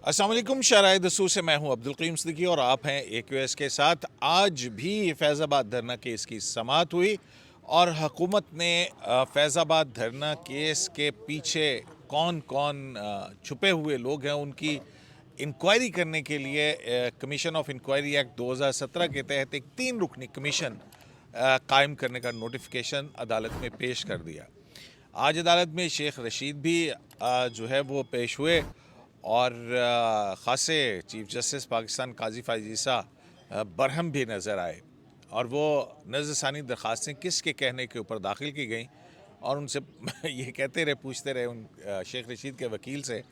अस्सलाम वालेकुम। शराय दसूर से मैं हूं अब्दुल करीम सिद्दीकी और आप हैं AQS के साथ। आज भी फैज़ाबाद धरना केस की समाअत हुई और हुकूमत ने फैज़ाबाद धरना केस के पीछे कौन कौन छुपे हुए लोग हैं उनकी इंक्वायरी करने के लिए कमीशन ऑफ इंक्वायरी एक्ट 2017 के तहत एक 3 रुकनी कमीशन कायम करने का नोटिफिकेशन अदालत में पेश कर दिया। आज अदालत में शेख रशीद भी जो है वो पेश हुए और ख़ासे चीफ जस्टिस पाकिस्तान काजी फायजीसा बरहम भी नज़र आए और वो नज़रसानी दरख्वास्तें किसके कहने के ऊपर दाखिल की गई और उनसे ये कहते रहे, पूछते रहे उन शेख रशीद के वकील से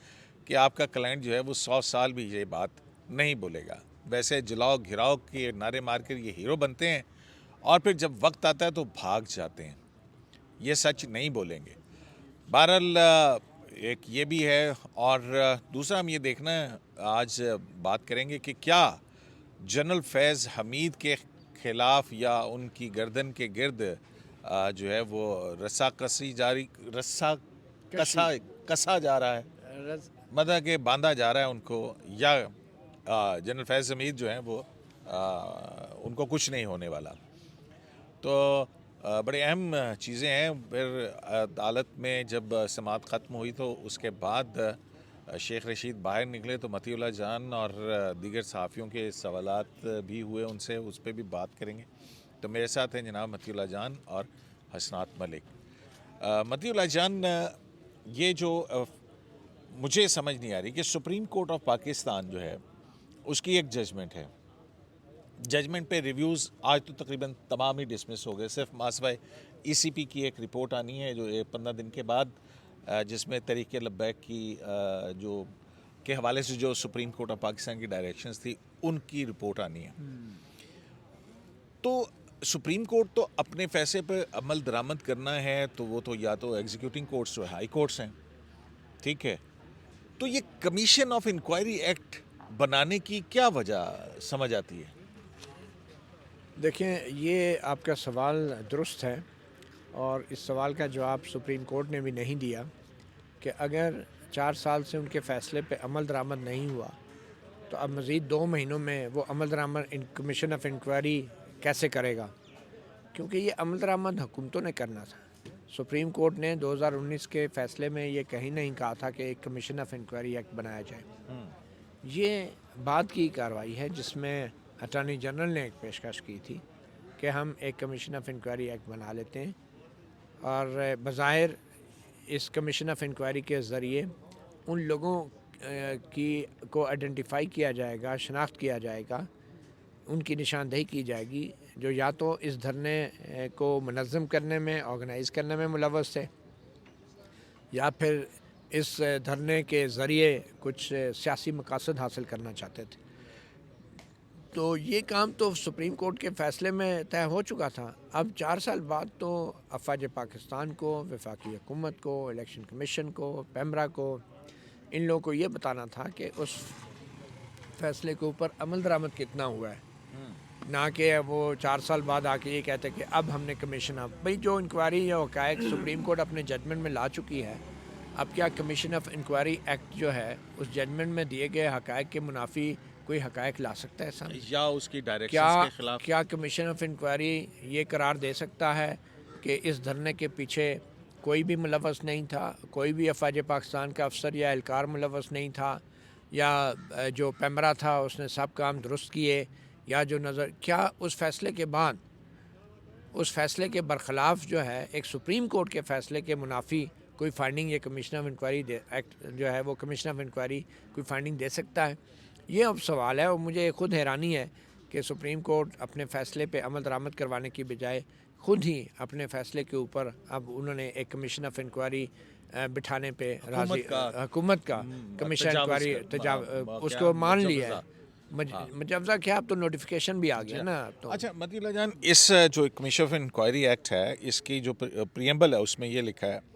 कि आपका क्लाइंट जो है वो 100 साल भी ये बात नहीं बोलेगा। वैसे जलाओ घिराओ के नारे मार कर ये हीरो बनते हैं और फिर जब वक्त आता है तो भाग जाते हैं, ये सच नहीं बोलेंगे। बहरहाल एक ये भी है और दूसरा हम ये देखना आज बात करेंगे कि क्या जनरल फैज़ हमीद के ख़िलाफ़ या उनकी गर्दन के गिर्द जो है वो रस्सा कसा जा रहा है, मतलब कि बांधा जा रहा है उनको, या जनरल फैज़ हमीद जो हैं वो उनको कुछ नहीं होने वाला। तो बड़े अहम चीज़ें हैं। फिर अदालत में जब समाअत ख़त्म हुई तो उसके बाद शेख रशीद बाहर निकले तो मतीउल्लाह जान और दीगर सहाफ़ियों के सवालात भी हुए उनसे, उस पर भी बात करेंगे। तो मेरे साथ हैं जनाब मतीउल्लाह जान और हसनात मलिक। मतीउल्लाह जान, ये जो मुझे समझ नहीं आ रही कि सुप्रीम कोर्ट ऑफ पाकिस्तान जो है उसकी एक जजमेंट है, जजमेंट पे रिव्यूज़ आज तो तकरीबन तमाम ही डिसमिस हो गए। सिर्फ मासवाए ECP की एक रिपोर्ट आनी है जो 15 दिन के बाद, जिसमें तरीक़े लब्बैक की जो के हवाले से जो सुप्रीम कोर्ट ऑफ पाकिस्तान की डायरेक्शंस थी उनकी रिपोर्ट आनी है। तो सुप्रीम कोर्ट तो अपने फैसले पर अमल दरामद करना है तो वो तो या तो एग्जीक्यूटिंग कोर्ट्स जो हाई कोर्ट्स हैं, ठीक है। तो ये कमीशन ऑफ इंक्वायरी एक्ट बनाने की क्या वजह समझ आती है? देखें, ये आपका सवाल दुरुस्त है और इस सवाल का जवाब सुप्रीम कोर्ट ने भी नहीं दिया कि अगर 4 साल से उनके फ़ैसले पे अमल दरामद नहीं हुआ तो अब मज़ीद 2 महीनों में वो अमल दरामद कमीशन ऑफ इंक्वायरी कैसे करेगा, क्योंकि ये अमल दरामद हुकूमतों ने करना था। सुप्रीम कोर्ट ने 2019 के फ़ैसले में ये कहीं नहीं कहा था कि एक कमीशन ऑफ इंक्वायरी एक्ट बनाया जाए। ये बाद की कार्रवाई है जिसमें अटॉर्नी जनरल ने एक पेशकश की थी कि हम एक कमीशन ऑफ इंक्वायरी एक्ट बना लेते हैं और बज़ाहिर इस कमीशन ऑफ इंक्वायरी के ज़रिए उन लोगों को आइडेंटिफाई किया जाएगा, शनाख्त किया जाएगा, उनकी निशानदेही की जाएगी जो या तो इस धरने को मुनज़्ज़म करने में, ऑर्गेनाइज़ करने में मुलव्वस थे या फिर इस धरने के ज़रिए कुछ सियासी मकासद हासिल करना चाहते थे। तो ये काम तो सुप्रीम कोर्ट के फ़ैसले में तय हो चुका था। अब 4 साल बाद तो अफवाज पाकिस्तान को, वफाकी हुकूमत को, इलेक्शन कमीशन को, पेमरा को, इन लोगों को ये बताना था कि उस फ़ैसले के ऊपर अमल दरामद कितना हुआ है, ना कि वो 4 साल बाद आके ये कहते कि अब हमने कमीशन, अब भाई जो इंक्वायरी या हक़ाइक़ सुप्रीम कोर्ट अपने जजमेंट में ला चुकी है, अब क्या कमीशन ऑफ इंक्वायरी एक्ट जो है उस जजमेंट में दिए गए हक़ाइक़ के मुनाफी कोई हक़ाइक़ ला सकता है सामने, या उसकी डायरेक्शंस के खिलाफ? क्या कमीशन ऑफ इंक्वायरी ये करार दे सकता है कि इस धरने के पीछे कोई भी मुलव्वस नहीं था, कोई भी अफवाज पाकिस्तान का अफसर या एहलकार मुलव्वस नहीं था, या जो पेमरा था उसने सब काम दुरुस्त किए, या जो नज़र, क्या उस फ़ैसले के बाद उस फ़ैसले के बरखिलाफ़ जो है एक सुप्रीम कोर्ट के फ़ैसले के मुनाफी कोई फाइंडिंग, ये कमीशन ऑफ इंक्वायरी एक्ट जो है वो कमीशन ऑफ इंक्वायरी कोई फाइंडिंग दे सकता है? ये अब सवाल है और मुझे खुद हैरानी है कि सुप्रीम कोर्ट अपने फ़ैसले पे अमल दरामद करवाने की बजाय खुद ही अपने फ़ैसले के ऊपर अब उन्होंने एक कमीशन ऑफ इंक्वायरी बिठाने पे राज़ी, हुकूमत का कमीशन इंक्वायरी उसको मान लिया है। मुजवज़ा क्या, अब तो नोटिफिकेशन भी आ गया ना तो। अच्छा मतीउल्लाह जान, इस जो कमीशन ऑफ इंक्वायरी एक्ट है इसकी जो प्रियम्बल है उसमें ये लिखा है,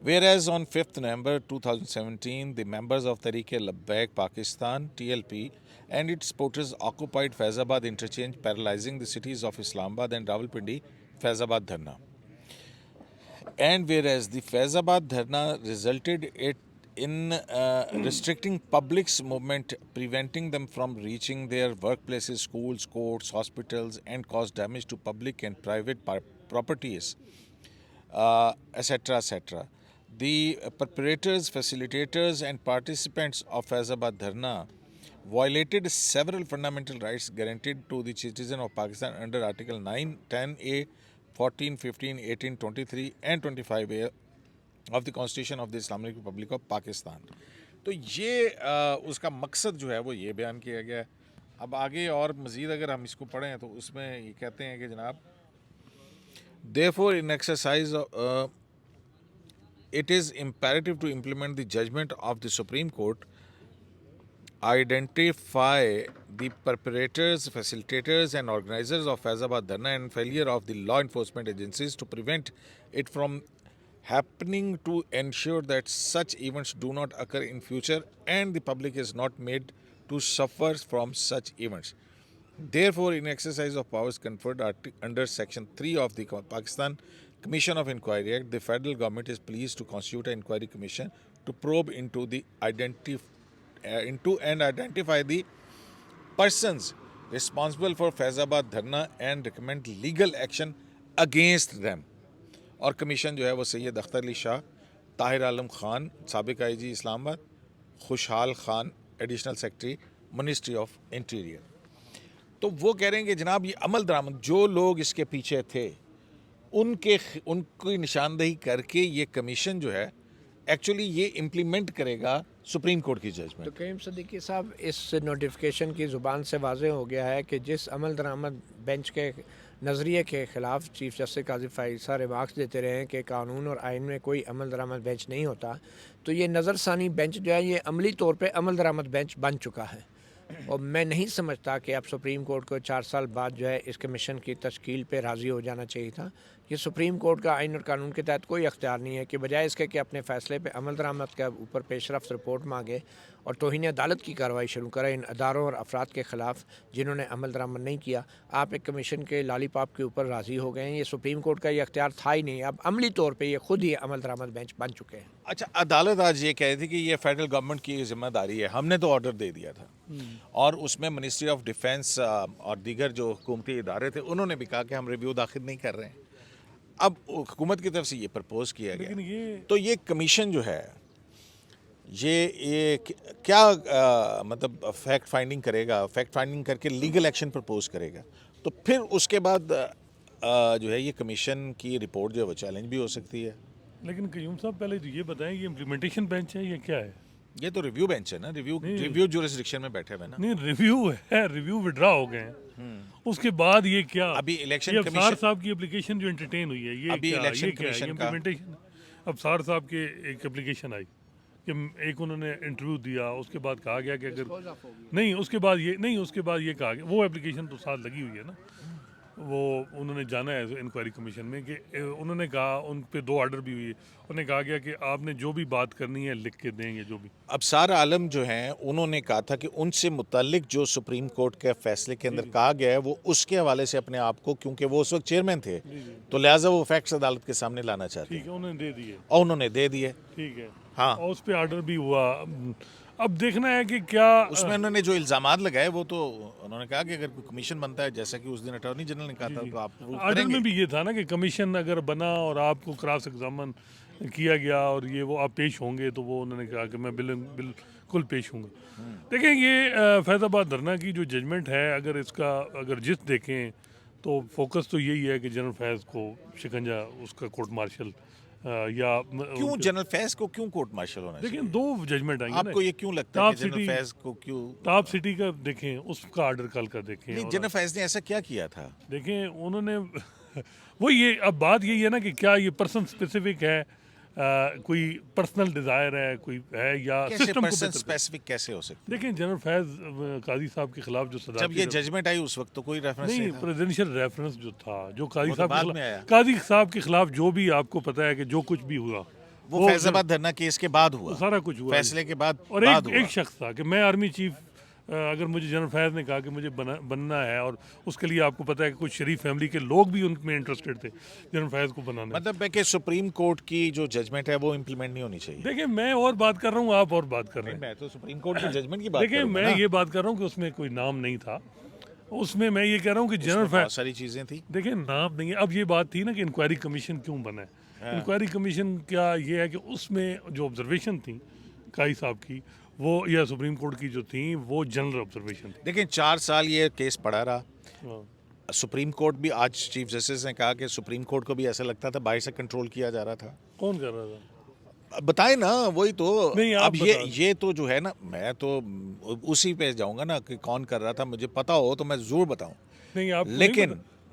Whereas on 5th November 2017, the members of Tehreek-e-Labbaik Pakistan (TLP) and its supporters occupied Faizabad interchange, paralyzing the cities of Islamabad and Rawalpindi. Faizabad Dharna. And whereas the Faizabad Dharna resulted in restricting public's movement, preventing them from reaching their workplaces, schools, courts, hospitals, and cause damage to public and private properties, etc., etc. The perpetrators, facilitators, and participants of Faizabad Dharna violated several fundamental rights guaranteed to the citizen of Pakistan under Article 9, 10A, 14, 15, 18, 23, and 25A of the constitution of the Islamic Republic of Pakistan. तो ये उसका मकसद जो है वो ये बयान किया गया है। अब आगे और मज़ीद अगर हम इसको पढ़ें तो उसमें ये कहते हैं कि जनाब therefore in exercise it is imperative to implement the judgment of the supreme court, identify the perpetrators, facilitators and organizers of Faizabad Dharna and failure of the law enforcement agencies to prevent it from happening, to ensure that such events do not occur in future and the public is not made to suffer from such events. Therefore, in exercise of powers conferred under Section 3 of the Pakistan Commission of Inquiry Act, the federal government is pleased to constitute an inquiry commission to probe into and identify the persons responsible for Faizabad Dharna and recommend legal action against them. और commission जो है वो सैयद अख्तर अली शाह, ताहिर आलम ख़ान साबिक IG Islamabad, खुशहाल Khan additional secretary ministry of interior. तो वो कह रहे हैं कि जनाब ये अमल दरामद जो लोग इसके पीछे थे उनकी निशानदेही करके ये कमीशन जो है एक्चुअली ये इम्प्लीमेंट करेगा सुप्रीम कोर्ट की जजमेंट। तो करीम सदीकी साहब, इस नोटिफिकेशन की ज़ुबान से वाज़ेह हो गया है कि जिस अमल दरामद बेंच के नज़रिए के ख़िलाफ़ chief justice Qazi Faiza remarks देते रहे हैं कि कानून और आइन में कोई अमल दरामद बेंच नहीं होता, तो ये नज़रसानी बेंच जो है ये अमली तौर पे अमल दरामद बेंच बन चुका है। और मैं नहीं समझता कि अब सुप्रीम कोर्ट को 4 साल बाद जो है इस कमीशन की तश्कील पे राज़ी हो जाना चाहिए था। ये सुप्रीम कोर्ट का आइन और कानून के तहत कोई अख्तियार नहीं है कि बजाय इसके कि अपने फ़ैसले पे अमल दरामद के ऊपर पेशरफ्त रिपोर्ट मांगे और तौहीन अदालत की कार्रवाई शुरू करें इन अदारों और अफराद के ख़िलाफ़ जिन्होंने अमल दरामद नहीं किया। आप एक कमीशन के लालीपाप के ऊपर राज़ी हो गए हैं। ये सुप्रीम कोर्ट का ये अख्तियार था ही नहीं, अब अमली तौर पर ये खुद ही अमल दरामद बेंच बन चुके हैं। अच्छा, अदालत आज ये कह रही थी कि ये फेडरल गवर्नमेंट की जिम्मेदारी है, हमने तो ऑर्डर दे दिया था और उसमें मिनिस्ट्री ऑफ डिफेंस और दीगर जो हुकूमती इदारे थे उन्होंने भी कहा कि हम रिव्यू दाखिल नहीं कर रहे हैं। अब हुकूमत की तरफ से ये प्रपोज किया गया, तो ये कमीशन जो है ये क्या मतलब फैक्ट फाइंडिंग करेगा, फैक्ट फाइंडिंग करके लीगल एक्शन प्रपोज करेगा, तो फिर उसके बाद जो है ये कमीशन की रिपोर्ट जो है वो चैलेंज भी हो सकती है। लेकिन कयूम साहब पहले तो ये बताएं ये इम्प्लीमेंटेशन बेंच है, ये क्या है? ये तो रिव्यू बेंच है ना, रिव्यू जुरिस्डिक्शन में बैठे हुए ना। नहीं, रिव्यू है, रिव्यू विड्रा हो गए हैं। उसके बाद ये क्या, अभी इलेक्शन अफसार साहब की एप्लीकेशन जो एंटरटेन हुई है, ये अभी क्या, इलेक्शन ये क्या है? कमीशन इम्प्लीमेंटेशन अफसार साहब के एक एप्लीकेशन आई कि एक उन्होंने इंटरव्यू दिया, उसके बाद कहा गया कि अगर नहीं उसके बाद ये कहा गया, वो एप्लीकेशन तो साथ लगी हुई है ना, वो उन्होंने जाना है इंक्वायरी कमीशन में कि उन्होंने कहा उन पे 2 ऑर्डर भी हुई है, उन्होंने कहा गया कि आपने जो भी बात करनी है लिख के देंगे जो भी। अफसार आलम जो हैं उन्होंने कहा था कि उनसे मुतालिक जो सुप्रीम कोर्ट के फैसले के अंदर कहा गया है वो उसके हवाले से अपने आप को, क्योंकि वो उस वक्त चेयरमैन थे, तो लिहाजा वो फैक्ट्स अदालत के सामने लाना चाहते हैं। ठीक है, उन्होंने दे दिए और उन्होंने दे दिए। ठीक है, हाँ, और उस पर ऑर्डर भी हुआ। अब देखना है कि क्या उसमें उन्होंने जो इल्जामात लगाए वो तो उन्होंने कहा कि अगर कोई कमीशन बनता है, जैसा कि उस दिन अटॉर्नी जनरल ने कहा था, तो आप ऑर्डर में भी ये था ना कि कमीशन अगर बना और आपको क्रॉस एग्जामन किया गया और ये वो आप पेश होंगे, तो वो उन्होंने कहा कि मैं बिल्कुल पेश हूँगा। देखें, ये फैज़ाबाद धरना की जो जजमेंट है, अगर जिस देखें तो फोकस तो यही है कि जनरल फैज़ को शिकंजा, उसका कोर्ट मार्शल या क्यों जनरल फैज़ को क्यों कोर्ट मार्शल होना चाहिए? देखें, 2 जजमेंट आएंगे। आपको ये क्यों लगता है कि जनरल फैज़ को क्यों? टॉप सिटी का देखें, उसका ऑर्डर कल का देखें। नहीं, जनरल फैज़ ने ऐसा क्या किया था? देखें, उन्होंने वो ये, अब बात यही है ना कि क्या ये पर्सन स्पेसिफिक है, कोई पर्सनल डिज़ायर है, कोई है, या सिस्टम को पर्सन स्पेसिफिक कैसे हो सकता है? देखें, जनरल फैज़ काजी साहब के खिलाफ जो सदा, जब ये जजमेंट आई उस वक्त तो कोई रेफरेंस नहीं, था। प्रेसिडेंशियल रेफरेंस जो था, जो काजी वो तो साहब बाद के में आया। काजी साहब के खिलाफ जो भी आपको पता है कि जो कुछ भी हुआ वो फैज़ाबाद धरना केस के बाद हुआ, सारा कुछ हुआ, फैसले के बाद और एक शख्स था कि मैं आर्मी चीफ अगर मुझे जनरल फैज़ ने कहा कि मुझे बनना है और उसके लिए आपको पता है कि कुछ शरीफ फैमिली के लोग भी उनमें इंटरेस्टेड थे जनरल फैज़ को बनाने में। मतलब है कि सुप्रीम कोर्ट की जो जजमेंट है वो इम्प्लीमेंट नहीं होनी चाहिए। देखिए मैं और बात कर रहा हूँ, आप और बात कर रहे हैं। मैं तो सुप्रीम कोर्ट की जजमेंट की बात देखिए करूंगा मैं ना। ये बात कर रहा हूँ कि उसमें कोई नाम नहीं था, उसमें मैं ये कह रहा हूँ कि जनरल उसमें बहुत फैज़, सारी चीजें थी। देखिए नाम नहीं है। अब ये बात थी ना कि इंक्वायरी कमीशन क्यों बना है। इंक्वायरी कमीशन क्या ये है कि उसमें जो ऑब्जर्वेशन थी काई साहब की वो या सुप्रीम कोर्ट की जो थी वो जनरल ऑब्जर्वेशन थी। देखिए 4 साल ये केस पड़ा रहा। हाँ। सुप्रीम कोर्ट भी, आज चीफ जस्टिस ने कहा कि सुप्रीम कोर्ट को भी ऐसा लगता था बाहर से कंट्रोल किया जा रहा था। कौन कर रहा था? अब बताए ना, वही तो। नहीं, आप अब ये बता। ये तो जो है ना, मैं तो उसी पे जाऊंगा ना कि कौन कर रहा था। मुझे पता हो तो मैं जरूर बताऊं। नहीं आप लेकिन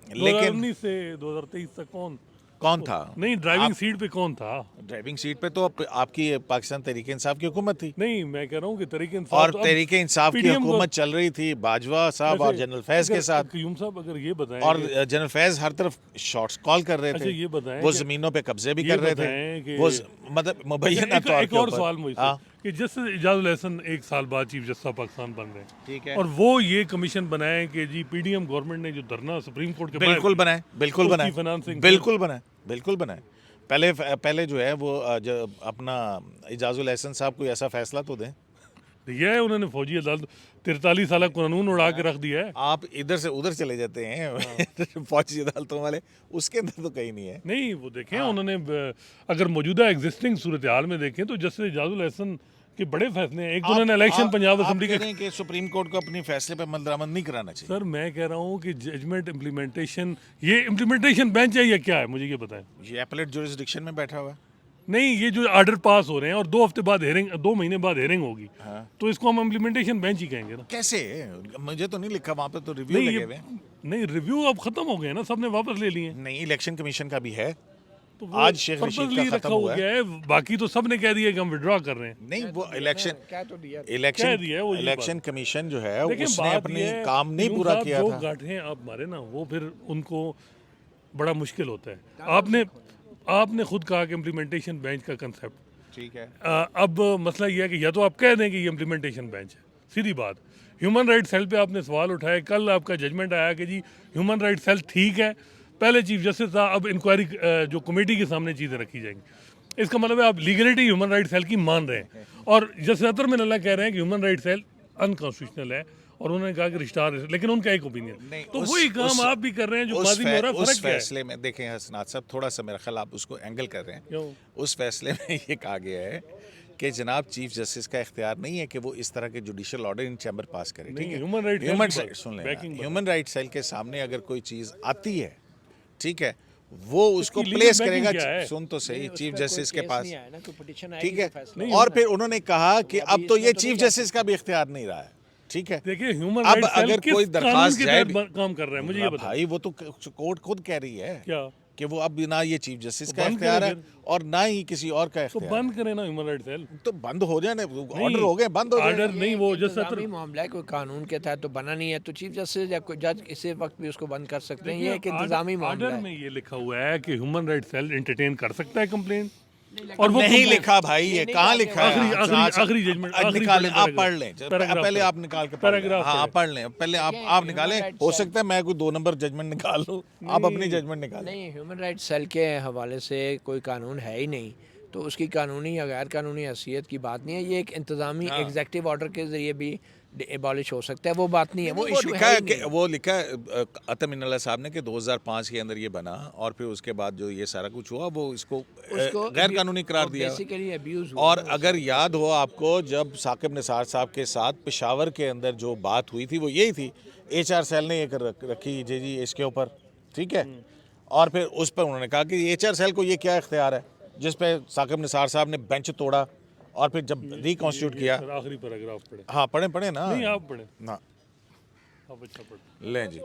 2019 से 2023 तक कौन था? नहीं ड्राइविंग सीट पे कौन था? ड्राइविंग सीट पे तो आपकी पाकिस्तान तहरीक इंसाफ की हुकूमत थी। नहीं मैं कह रहा हूँ कि तहरीक इंसाफ और तो अब तहरीक इंसाफ की PDM हुकूमत चल रही थी बाजवा साहब और वैसे जनरल फैज के अगर साथ। क्यूम साहब अगर ये बताएं और कि- जनरल फैज हर तरफ शॉट्स कॉल कर रहे अच्छा, थे। ये बताएं वो कि- जमीनों पे कब्जे भी ये कर रहे बताएं थे। कि- वो मतलब मुबैना एक, तौर एक के और ऊपर। सवाल मुझसे हाँ, कि जस्टिस इजाजुल एहसन 1 साल बाद चीफ जस्टिस पाकिस्तान बन रहे हैं, ठीक है। और वो ये कमीशन बनाए कि जी पीडीएम गवर्नमेंट ने जो धरना सुप्रीम कोर्ट के बाहर बिल्कुल बनाए, बिल्कुल उसकी बनाए, financing बिल्कुल बनाए, बिल्कुल बनाए। पहले जो है वो जो अपना इजाजुल एहसन साहब कोई ऐसा फैसला तो दें। ये है उन्होंने फौजी अदालत 43 साल कानून उड़ा के रख दिया है। आप इधर से उधर चले जाते हैं फौजी अदालतों वाले, उसके अंदर तो कहीं नहीं है। नहीं वो देखें उन्होंने अगर मौजूदा एग्जिस्टिंग सूरत हाल में देखें तो जस्टिस इजाजुल एहसन के बड़े फैसले हैं। एक तो उन्होंने इलेक्शन पंजाब असेंबली कह के रहे हैं कि सुप्रीम कोर्ट को अपने फैसले पे अमल दरामद नहीं कराना चाहिए। सर मैं कह रहा हूँ कि जजमेंट इम्प्लीमेंटेशन, ये इम्प्लीमेंटेशन बेंच है या क्या है, मुझे ये बताएं। ये एपलेट जुरिस्डिक्शन में बैठा हुआ है। नहीं ये जो ऑर्डर पास हो रहे हैं और 2 हफ्ते बाद हेयरिंग, 2 महीने बाद हेयरिंग होगी, हाँ। तो इसको हम इम्प्लीमेंटेशन बेंच ही कहेंगे ना। कैसे? मुझे तो नहीं लिखा वहाँ पे, तो रिव्यू नहीं लगे ये हुए हैं। नहीं रिव्यू अब खत्म हो गए ना, सबने वापस ले लिए। नहीं, इलेक्शन कमीशन का भी है। तो वो आज शेख रशीद purposely का रखा खत्म हुआ है। गया है, बाकी तो सबने कह दिया कि हम विड्रॉ कर रहे हैं। नहीं, वो इलेक्शन क्या तो दिया कह दिया है वो ये इलेक्शन कमीशन जो है देखिए उसने बात अपनी ये है, काम नहीं यूं पूरा साहब किया जो था। गांठें आप मारे ना वो फिर उनको बड़ा मुश्किल होता है। आपने खुद कहा कि इम्प्लीमेंटेशन बेंच का कंसेप्ट, ठीक है। अब मसला ये है कि या तो आप कह दें कि ये इम्प्लीमेंटेशन बेंच है, सीधी बात। ह्यूमन राइट सेल पे आपने सवाल उठाया, कल आपका जजमेंट आया कि जी ह्यूमन राइट सेल ठीक है, पहले चीफ जस्टिस था, अब इंक्वायरी जो कमेटी के सामने चीज़ें रखी जाएंगी। इसका मतलब है आप लीगलिटी ह्यूमन राइट सेल की मान रहे हैं, और जस्टिस अतर मिन अल्लाह कह रहे हैं कि ह्यूमन राइट सेल अनकॉन्स्टिट्यूशनल है, और उन्होंने कहा कि रिस्टार, लेकिन उनका एक ओपिनियन। नहीं, तो उस- वही काम उस- आप भी कर रहे हैं जो उस माजी में हो रहा है, उस फर्क क्या है? फैसले में देखें हसनात साहब, थोड़ा सा मेरा ख्याल आप उसको एंगल कर रहे हैं। क्यों? उस फैसले में ये कहा गया है कि जनाब चीफ जस्टिस का इख्तियार नहीं है कि वो इस तरह के जुडिशियल ऑर्डर इन चैम्बर पास करे। ठीक नहीं, है, ह्यूमन राइट सेल ह्यूमन की राइट बात- सुन लें, बैकिंग बताओ। ह्यूमन राइट सेल के सामने अगर कोई चीज़ आती है, ठीक है, वो उसको legal प्लेस backing करेगा। क्या है? सुन तो सही, चीफ जस्टिस के पास, ठीक ठीक है। और फिर उन्होंने कहा कि अब तो ये चीफ जस्टिस का भी इख्तियार नहीं रहा है, ठीक है। देखिए ह्यूमन अब राइट सेल अगर किस कोई कानून दरख्वास्त के जाए तहत काम कर रहा है, मुझे ये बताओ। भाई वो तो कोर्ट खुद कह रही है क्या? कि वो अब ना ये चीफ जस्टिस तो का बंद इख्तियार है करें और ना ही किसी और का तो इख्तियार बंद करें ना ह्यूमन राइट सेल। है। तो बंद हो जाए, ऑर्डर हो गए, बंद हो ऑर्डर जाए। नहीं, वो जैसे इंतजामी मामला है, कोई कानून के तहत तो बना नहीं है, तो चीफ जस्टिस या कोई जज किसी वक्त भी उसको बंद कर सकते हैं। ये एक इंतजामी मामला ऑर्डर है। में ये लिखा हुआ है कि ह्यूमन राइट सेल एंटरटेन कर सकता है कंप्लेंट, और वो नहीं complaint- लिखा भाई, ये कहाँ लिखा है? आखिरी जजमेंट, आज आखिरी निकालें, आप paragraph। पढ़ लें। Paragraph पहले पढ़ें। आप निकाल के पढ़ लें। Paragraph हाँ, पढ़ें। पढ़ लें पहले, आप निकालें। हो सकता है मैं कोई 2 नंबर जजमेंट निकाल लूँ, आप अपनी जजमेंट निकालें। नहीं, ह्यूमन राइट सेल के हवाले से कोई कानून है ही नहीं, तो उसकी कानूनी या गैर कानूनी हैसियत की बात नहीं है। ये एक इंतजामी एग्जेक्टिव ऑर्डर के जरिए भी एबॉलिश हो सकता है, वो बात नहीं है, वो इशू लिखा है है ही कि नहीं। वो लिखा है अतम इन्नल्लाह साहब ने कि 2005 के अंदर ये बना, और फिर उसके बाद जो ये सारा कुछ हुआ वो इसको गैर कानूनी करार दिया। बेसिकली अब्यूज और अगर याद हो आपको, जब साकिब निसार साहब के साथ पेशावर के अंदर जो बात हुई थी वो यही थी, HR सेल ने ये रखी जी इसके ऊपर, ठीक है। और फिर उस पर उन्होंने कहा कि HR सेल को ये क्या इख्तियार है, जिस पे साकिब निसार साहब ने बेंच तोड़ा, और फिर जब रिकॉन्स्टिट्यूट किया। सर, आखिरी पैराग्राफ पढ़े। हाँ, पढ़े ना। नहीं आप पढ़े, ना आप अच्छा पढ़े। लें जी।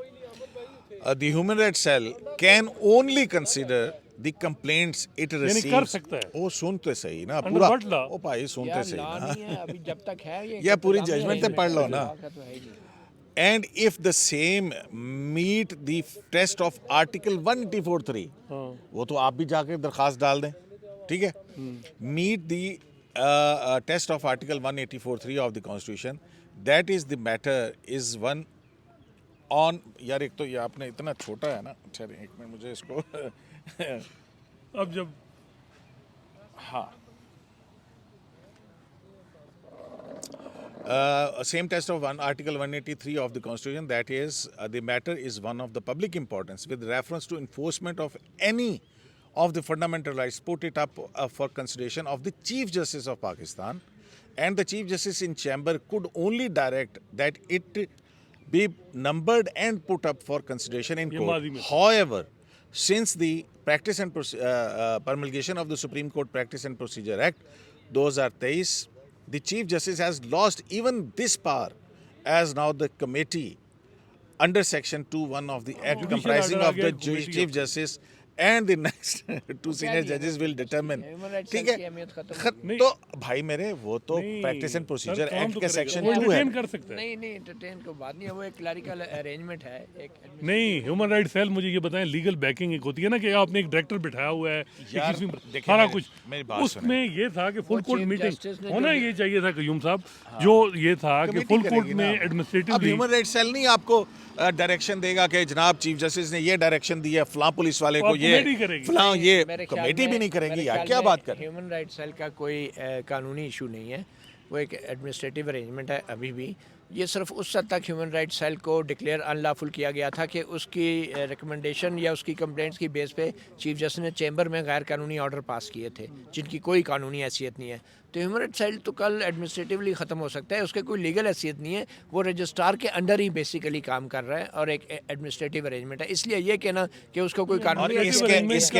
The human rights cell can only consider the complaints it यानी receives। कर सकता है। ओ सुनते सही ना Under पूरा। what law? ओ भाई सुनते यार सही लॉ ना। नहीं है अभी, जब तक है ये या पूरी इंतजामी judgment है, तो पढ़ लो ना। लॉ का तो है ही नहीं। And if the same meet the test of Article 184(3), हाँ। वो तो आप भी जाके दरखास्त डाल दें, ठीक है। Meet the test of Article 184(3) of the Constitution, that is the matter is one on. यार एक तो ये आपने इतना छोटा है ना, अच्छा एक मिनट मुझे इसको अब जब हाँ same test of one Article 183 of the Constitution, that is the matter is one of the public importance with reference to enforcement of any of the fundamental rights, put it up for consideration of the Chief Justice of Pakistan, and the Chief Justice in chamber could only direct that it be numbered and put up for consideration in court. However, since the practice and promulgation of the Supreme Court Practice and Procedure Act 2023, the Chief Justice has lost even this power, as now the committee under Section 2(1) of the Act comprising of the Chief Justice and the next two senior judges will determine। ठीक है, तो भाई मेरे वो तो practice and procedure act के section 2 है। कर सकता है। नहीं एंटरटेन को बात नहीं है, वो एक क्लरिकल अरेंजमेंट है एक नहीं, ह्यूमन राइट सेल मुझे ये बताएं, लीगल बैकिंग एक होती है ना कि आपने एक डायरेक्टर बिठाया हुआ है यार, सारा कुछ, उसमें ये था कि फुल कोर्ट मीटिंग होना ये चाहिए था कयूम साहब, जो ये था कि फुल कोर्ट में एडमिनिस्ट्रेटिव। अब ह्यूमन राइट सेल नहीं आपको डायरेक्शन देगा कि जनाब चीफ जस्टिस ने ये डायरेक्शन दिया फलां पुलिस वाले को, ये फलां, ये कमेटी भी नहीं करेगी यार, क्या बात कर। ह्यूमन राइट सेल का कोई कानूनी इशू नहीं है, वो एक एडमिनिस्ट्रेटिव अरेंजमेंट है। अभी भी ये सिर्फ उस हद तक ह्यूमन राइट सेल को डिक्लेयर अनलॉफुल किया गया था कि उसकी रिकमेंडेशन या उसकी कंप्लेंट्स की बेस पे चीफ जस्टिस ने चैम्बर में गैर कानूनी ऑर्डर पास किए थे जिनकी कोई कानूनी हैसियत नहीं है। तो ह्यूमन राइट सेल तो कल एडमिनिस्ट्रेटिवली ख़त्म हो सकता है, उसके कोई लीगल हैसियत नहीं है, वो रजिस्ट्रार के अंडर ही बेसिकली काम कर रहा है और एक एडमिनिस्ट्रेटिव अरेंजमेंट है। इसलिए ये कहना कि उसको कोई कानूनी इसके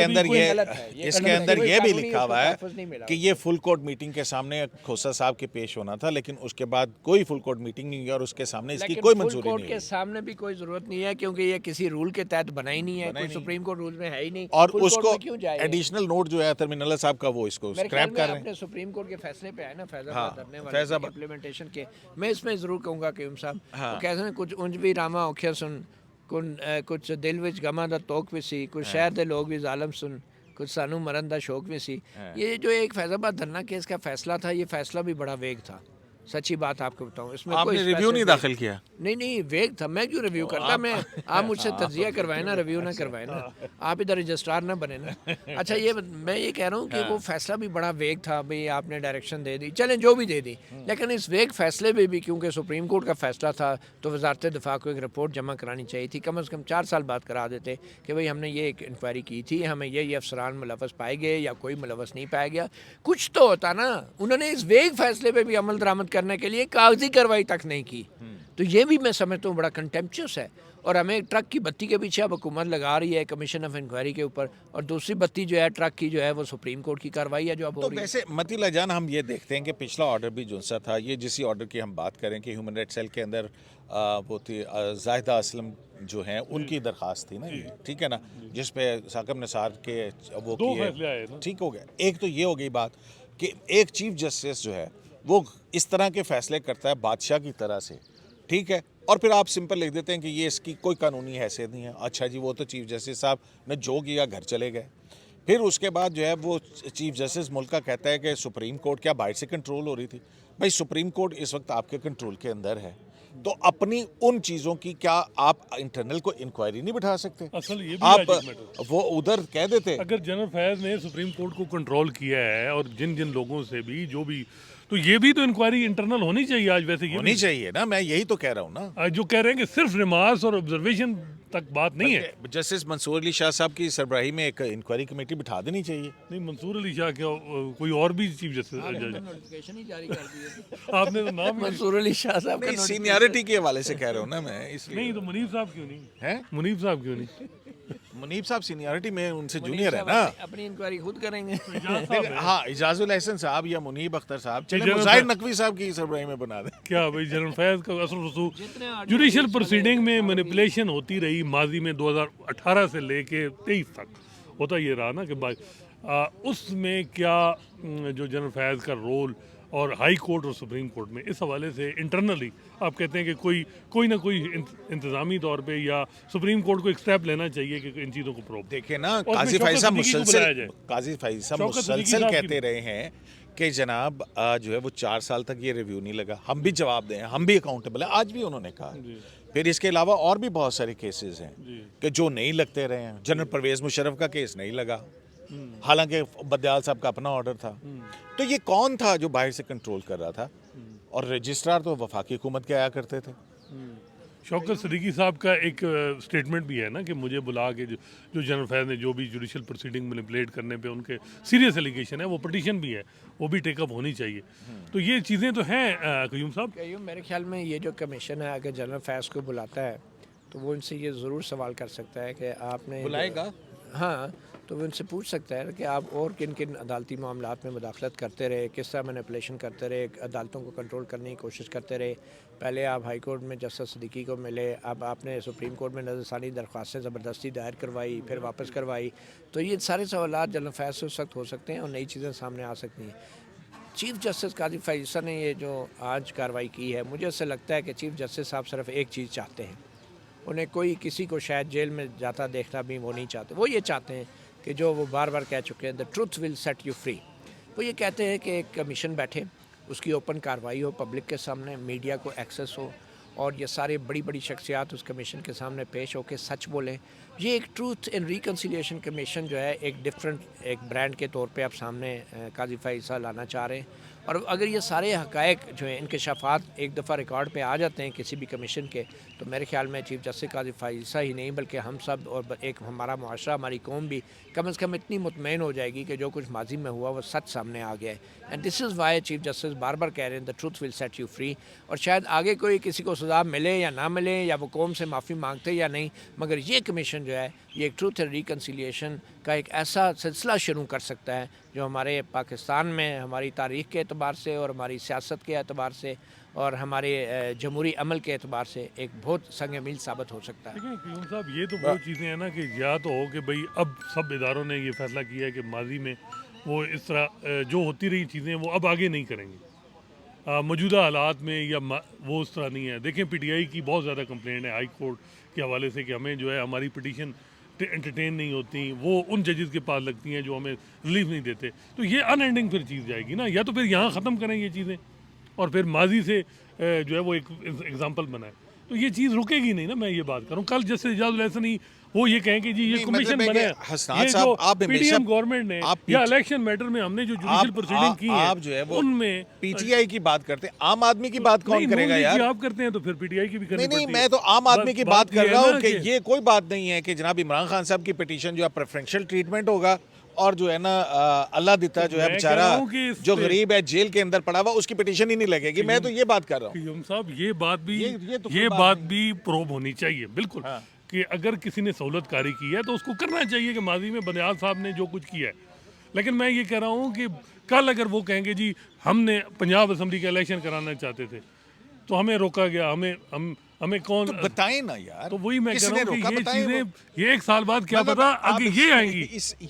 अंदर ये भी लिखा हुआ है कि ये फुल कोर्ट मीटिंग के सामने खोसा साहब के पेश होना था, लेकिन उसके बाद कोई फुल कोर्ट मीटिंग नहीं हुई और उसके सामने इसकी कोई मंजूरी नहीं के सामने भी कोई जरूरत नहीं है, क्योंकि ये किसी रूल के तहत बना ही नहीं है, कोई सुप्रीम कोर्ट रूल में है ही नहीं। और उसको एडिशनल नोट जो है टर्मिनल साहब का, वो इसको स्क्रैप कर रहे हैं। सुप्रीम कोर्ट के फैसले पे है ना फैजाबाद इम्प्लीमेंटेशन के, मैं इसमें जरूर कहूँगा कि साहब कहते हैं कुछ उंज भी रामा औखिया सुन, कुछ दिल विच गमा दा तोक भी सी, कुछ शहर दे लोग भी जालम सुन, कुछ सानू मरन दा शौक भी सी। ये जो एक फैजाबाद धरना केस का फैसला था, ये फैसला भी बड़ा वेग था, सच्ची बात आपको बताऊं। इसमें आपने रिव्यू नहीं दाखिल किया? नहीं वेग था, मैं क्यों रिव्यू करता, मैं आप मुझसे तज्जिया करवाए ना, रिव्यू ना करवाए ना, आप इधर रजिस्ट्रार ना बने ना। अच्छा ये मैं ये कह रहा हूँ कि वो फैसला भी बड़ा वेग था, भाई आपने डायरेक्शन दे दी, चलें जो भी दे दी, लेकिन इस वेग फैसले में भी क्योंकि सुप्रीम कोर्ट का फैसला था तो वजारत दिफा को एक रिपोर्ट जमा करानी चाहिए थी, कम से कम 4 साल बाद करा देते कि भाई हमने ये एक इंक्वायरी की थी, हमें ये अफसरान मुलवस पाए गए या कोई मुलवस नहीं पाया गया, कुछ तो होता ना। उन्होंने इस वेग फैसले पर भी अमल दरामद करने के लिए कागजी कार्रवाई तक नहीं की, तो ये भी मैं समझता हूँ बड़ा कंटेम्पचुअस है। और हमें ट्रक की बत्ती के पीछे अब हुकूमत लगा रही है कमीशन ऑफ इंक्वायरी के ऊपर, और दूसरी बत्ती जो है ट्रक की जो है वो सुप्रीम कोर्ट की कार्रवाई है जो अब हो रही है। वैसे मतीला जान, हम ये देखते हैं कि पिछला ऑर्डर भी जो सा था, ये जिस ऑर्डर की हम बात करें कि ह्यूमन राइट सेल के अंदर वो थी जाहिदा असलम जो हैं उनकी दरख्वास्त थी ना, ठीक है ना, जिस पे साकिब निसार के वो किए, ठीक हो गया। एक तो ये हो गई बात कि एक चीफ जस्टिस जो है वो इस तरह के फैसले करता है बादशाह की तरह से, ठीक है, और फिर आप सिंपल लिख देते हैं कि ये इसकी कोई कानूनी हैसियत नहीं है। अच्छा जी, वो तो चीफ जस्टिस साहब ने जो किया घर चले गए। फिर उसके बाद जो है वो चीफ जस्टिस मुल्क का कहता है कि सुप्रीम कोर्ट क्या बाहर से कंट्रोल हो रही थी। भाई सुप्रीम कोर्ट इस वक्त आपके कंट्रोल के अंदर है, तो अपनी उन चीज़ों की क्या आप इंटरनल को इंक्वायरी नहीं बिठा सकते? असल ये भी आप वो उधर कह देते। अगर जनरल फैज ने सुप्रीम कोर्ट को कंट्रोल किया है और जिन जिन लोगों से भी जो भी, तो ये भी तो इंक्वायरी इंटरनल होनी चाहिए आज। वैसे ये होनी चाहिए ना, मैं यही तो कह रहा हूँ ना। जो कह रहे हैं कि सिर्फ रिमार्क्स और ऑब्जर्वेशन तक बात नहीं है। जस्टिस मंसूर अली शाह साहब की सरबराही में एक इंक्वायरी कमेटी बिठा देनी चाहिए। नहीं, मंसूर अली शाह क्या, कोई और भी चीफ जस्टिस नोटिफिकेशन ही जारी कर दिए आपने तो नाम मंसूर अली शाह साहब का, सीनियरिटी के हवाले से कह रहा हूँ ना मैं, इसलिए नहीं। तो मुनीब साहब क्यों नहीं है? मुनीब साहब क्यों नहीं? मुनीब साहब सीनियरिटी में उनसे जूनियर है ना, अपनी इंक्वायरी खुद करेंगे। हाँ, इजाजुल एहसन साहब या मुनीब अख्तर साहब, चलिए मुजाहिर नकवी साहब की सरबराही में बना दें। क्या भाई, जनरल फैज का असल रसूख जुडिशल प्रोसीडिंग में मैनिपुलेशन होती रही माजी में 2018 से लेके 23 तक होता ये रहा ना कि उसमें क्या जो जनरल फैज का रोल और हाई कोर्ट और सुप्रीम कोर्ट में, इस हवाले से इंटरनली आप कहते हैं कि कोई ना कोई इंतजामी तौर पे या सुप्रीम कोर्ट को एक स्टेप लेना चाहिए कि इन चीज़ों को प्रोब। देखिए ना, काजी फैज साहब मुसलसल कहते रहे हैं कि जनाब जो है वो 4 साल तक ये रिव्यू नहीं लगा, हम भी जवाब दें, हम भी अकाउंटेबल हैं, आज भी उन्होंने कहा। फिर इसके अलावा और भी बहुत सारे केसेस हैं कि जो नहीं लगते रहे हैं। जनरल परवेज़ मुशर्रफ का केस नहीं लगा, हालांकि बदयाल साहब का अपना ऑर्डर था। तो ये कौन था जो बाहर से कंट्रोल कर रहा था? और रजिस्ट्रार तो वफाकी हुकूमत के आया करते थे। शौकत सिद्दीकी साहब का एक स्टेटमेंट भी है ना कि मुझे बुला के जो जनरल फैज़ ने जो भी जुडिशल प्रोसीडिंग मैनिपुलेट करने पे उनके सीरियस एलिगेशन है, वो पिटीशन भी है, वो भी टेकअप होनी चाहिए। तो ये चीज़ें तो हैं कयूम साहब। कयूम, मेरे ख्याल में ये जो कमीशन है अगर जनरल फैज़ को बुलाता है तो वो इनसे ये ज़रूर सवाल कर सकता है कि आपने बुलाएगा? हाँ, तो वो उनसे पूछ सकता है कि आप और किन किन अदालती मामलात में मुदाखलत करते रहे, किस तरह मैनिपुलेशन करते रहे, अदालतों को कंट्रोल करने की कोशिश करते रहे। पहले आप हाई कोर्ट में जस्टिस सिद्दीकी को मिले, अब आपने सुप्रीम कोर्ट में नज़रसानी दरख्वास्तें ज़बरदस्ती दायर करवाई, फिर वापस करवाई। तो ये सारे सवालात जनरल फैज़ से उस वक्त हो सकते हैं और नई चीज़ें सामने आ सकती हैं। चीफ़ जस्टिस काजी फ़ैज़ ने ये जो आज कार्रवाई की है, मुझे ऐसा लगता है कि चीफ़ जस्टिस साहब सिर्फ एक चीज़ चाहते हैं। उन्हें कोई किसी को शायद जेल में जाता देखना भी वो नहीं चाहते। वो ये चाहते हैं कि जो वो बार बार कह चुके हैं, the truth will set you free. वो ये कहते हैं कि एक कमीशन बैठे, उसकी ओपन कार्रवाई हो, पब्लिक के सामने मीडिया को एक्सेस हो और ये सारे बड़ी बड़ी शख्सियात उस कमीशन के सामने पेश होकर सच बोलें। ये एक ट्रूथ एंड रिकन्सिलिएशन कमीशन जो है एक डिफरेंट एक ब्रांड के तौर पे आप सामने काजी फ़ैज़ लाना चाह रहे हैं। और अगर ये सारे हक़ाइक़ जो हैं इनकशाफ़ात एक दफ़ा रिकॉर्ड पे आ जाते हैं किसी भी कमीशन के, तो मेरे ख्याल में चीफ़ जस्टिस काजी फ़ैज़ ही नहीं बल्कि हम सब और एक हमारा मुआशरा, हमारी कौम भी कम से कम इतनी मुतमईन हो जाएगी कि जो कुछ माजी में हुआ वो सच सामने आ गया है। And this is why chief justice बार बार कह रहे हैं the truth will set you free. और शायद आगे कोई किसी को सज़ा मिले या ना मिले, या वो कौम से माफ़ी मांगते या नहीं, मगर ये कमीशन जो है ये एक ट्रूथ एंड रिकन्सिलिएशन का एक ऐसा सिलसिला शुरू कर सकता है जो हमारे पाकिस्तान में हमारी तारीख़ के अतबार से और हमारी सियासत के अतबार से और हमारे जमहूरी अमल के अतबार से एक बहुत संग मील साबित हो सकता है। देखिए कयूम साहब, ये तो वो चीज़ें हैं ना कि या तो हो कि भाई अब सब इदारों ने ये फैसला किया है कि माजी में वो इस तरह जो होती रही चीज़ें वो अब आगे नहीं करेंगे। मौजूदा हालात में या वो उस तरह नहीं है। देखें PTI की बहुत ज़्यादा कंप्लेंट है हाई कोर्ट के हवाले से कि हमें जो है हमारी पिटीशन एंटरटेन नहीं होती, वो उन जजेस के पास लगती हैं जो हमें रिलीफ नहीं देते। तो ये अनएंडिंग फिर चीज़ जाएगी ना, या तो फिर यहाँ ख़त्म करें ये चीज़ें और फिर माजी से जो है वो एक एग्जाम्पल बनाए, तो ये चीज़ रुकेगी नहीं ना। मैं ये बात करूँ, कल जैसे एजाजुल हसन ही वो ये कहें कि जी ये कमीशन बना है, ये जो PDM गवर्नमेंट ने या इलेक्शन मैटर में हमने जो जुडिशल प्रोसीडिंग की है आप जो है वो उनमें PTI की बात करते हैं, आम आदमी की बात कौन करेगा यार? आप करते हैं तो फिर PTI की भी करनी नहीं, पड़ती मैं है। तो आम आदमी की बात कर ये रहा है हूँ ना कि ये कोई बात नहीं है कि जनाब इमरान खान साहब की पिटीशन जो है प्रेफरेंशियल ट्रीटमेंट होगा और जो है ना अल्लाह दिता जो है मैं बेचारा कह रहा हूँ कि इस जो पे- गरीब है जेल के अंदर पड़ा हुआ उसकी पिटीशन ही नहीं लगेगी। मैं तो ये बात कर रहा हूँ। कयूम साहब, ये बात भी ये तो कोई ये बात बात नहीं। भी प्रोब होनी चाहिए बिल्कुल हाँ। कि अगर किसी ने सहूलत कारी की है तो उसको करना चाहिए कि माजी में बंदयाल साहब ने जो कुछ किया है। लेकिन मैं ये कह रहा हूँ कि कल अगर वो कहेंगे जी हमने पंजाब असम्बली का इलेक्शन कराना चाहते थे तो हमें रोका गया, हमें कौन तो बताएं ना यार, तो वही मैं कह किसने रहा हूँ रोका? कि ये बताएं चीज़ें वो। ये एक साल बाद क्या मतलब पता आप आगे ये आएंगी।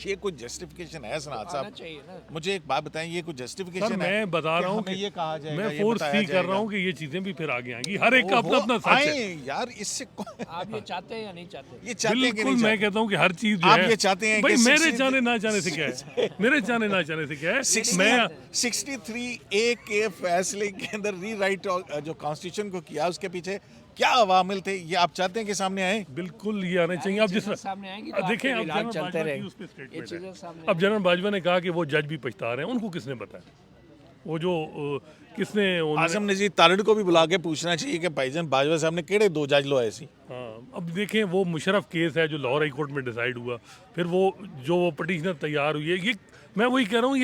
ये कोई जस्टिफिकेशन है सनात आना साहब? चाहिए ना। मुझे एक बात बताएं, ये कोई सर जस्टिफिकेशन है? मैं बता रहा हूँ हमें कि ये कहा जाएगा, मैं ये फोर्स बताया सी कर रहा जाएगा। हूँ कि ये चीज़ें भी फिर आगे आएंगी। हर एक का अपना अपना सच है। आएं यार, इससे आप ये चाहते हैं या नहीं चाहते? ये चाहते हैं कि बिल्कुल, नहीं मैं चाहते? कहता हूँ कि हर चीज जो आप है ये चाहते हैं भाई कि मेरे 60 चाहने ना चाहने से क्या है मेरे चाहने ना चाहने से क्या है मैं 63A के फैसले के अंदर रीराइट जो कॉन्स्टिट्यूशन को किया उसके पीछे क्या अवामिल थे, ये आप चाहते हैं कि सामने आए? बिल्कुल ये आने चाहिए। अब जिस सामने आएंगी तो देखें, आपके अब इलाज जनरल चलते बाजवा रहे। की उस पे ये स्टेटमेंट चीज़ें है। सामने अब जनरल बाजवा ने कहा कि वो जज भी पछता रहे हैं, उनको किसने बताया? वो जो किसने आजम नजीर तारड़ को भी बुला के पूछना चाहिए कि भाईजान बाजवा साहब ने केड़े दो जज लो ऐसी। हाँ, अब देखें वो मुशर्रफ केस है जो लाहौर हाई कोर्ट में डिसाइड हुआ, फिर वो जो पटिशनर तैयार हुई है, ये मैं वही कह रहा हूँ